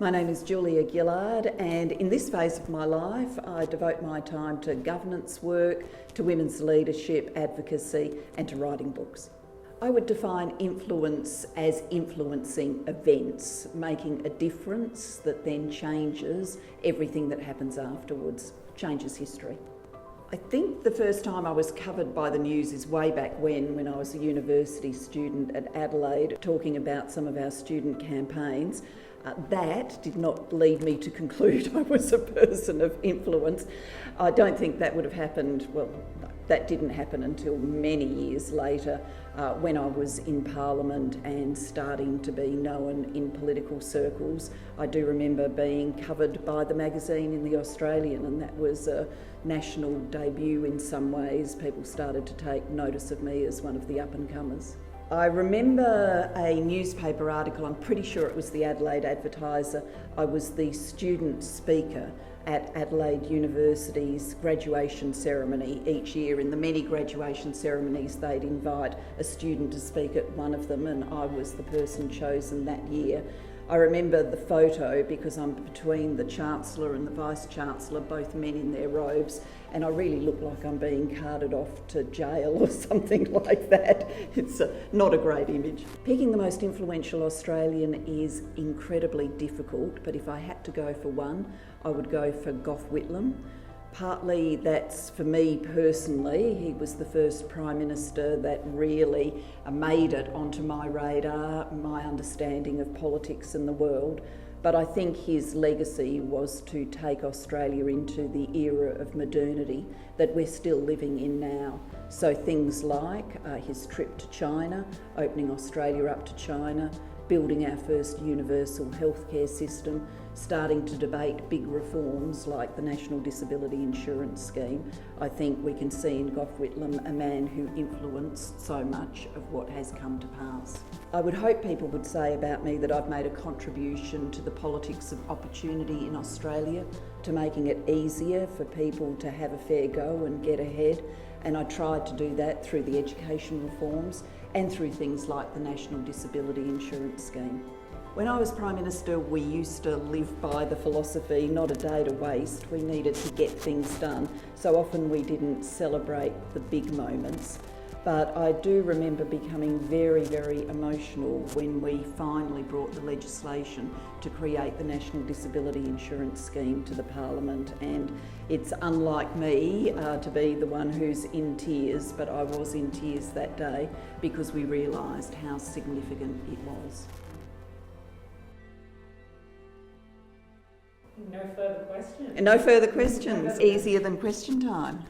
My name is Gillard, and in this phase of my life I devote my time to governance work, to women's leadership, advocacy and to writing books. I would define influence as influencing events, making a difference that then changes everything that happens afterwards, changes history. I think the first time I was covered by the news is way back when I was a university student at Adelaide talking about some of our student campaigns. That did not lead me to conclude I was a person of influence. I don't think that would have happened, that didn't happen until many years later when I was in Parliament and starting to be known in political circles. I do remember being covered by the magazine in The Australian, and that was a national debut in some ways. People started to take notice of me as one of the up-and-comers. I remember a newspaper article, I'm pretty sure it was the Adelaide Advertiser. I was the student speaker at Adelaide University's graduation ceremony each year. In the many graduation ceremonies, they'd invite a student to speak at one of them, and I was the person chosen that year. I remember the photo because I'm between the Chancellor and the Vice-Chancellor, both men in their robes, and I really look like I'm being carted off to jail or something like that. It's not a great image. Picking the most influential Australian is incredibly difficult, but if I had to go for one, I would go for Gough Whitlam. Partly that's for me personally. He was the first Prime Minister that really made it onto my radar, my understanding of politics and the world. But I think his legacy was to take Australia into the era of modernity that we're still living in now. So things like his trip to China, opening Australia up to China, building our first universal healthcare system, starting to debate big reforms like the National Disability Insurance Scheme. I think we can see in Gough Whitlam a man who influenced so much of what has come to pass. I would hope people would say about me that I've made a contribution to the politics of opportunity in Australia, to making it easier for people to have a fair go and get ahead. And I tried to do that through the education reforms and through things like the National Disability Insurance Scheme. When I was Prime Minister, we used to live by the philosophy, not a day to waste. We needed to get things done. So often we didn't celebrate the big moments. But I do remember becoming very, very emotional when we finally brought the legislation to create the National Disability Insurance Scheme to the Parliament. And it's unlike me to be the one who's in tears, but I was in tears that day because we realised how significant it was. No further questions. No further questions. Easier than question time.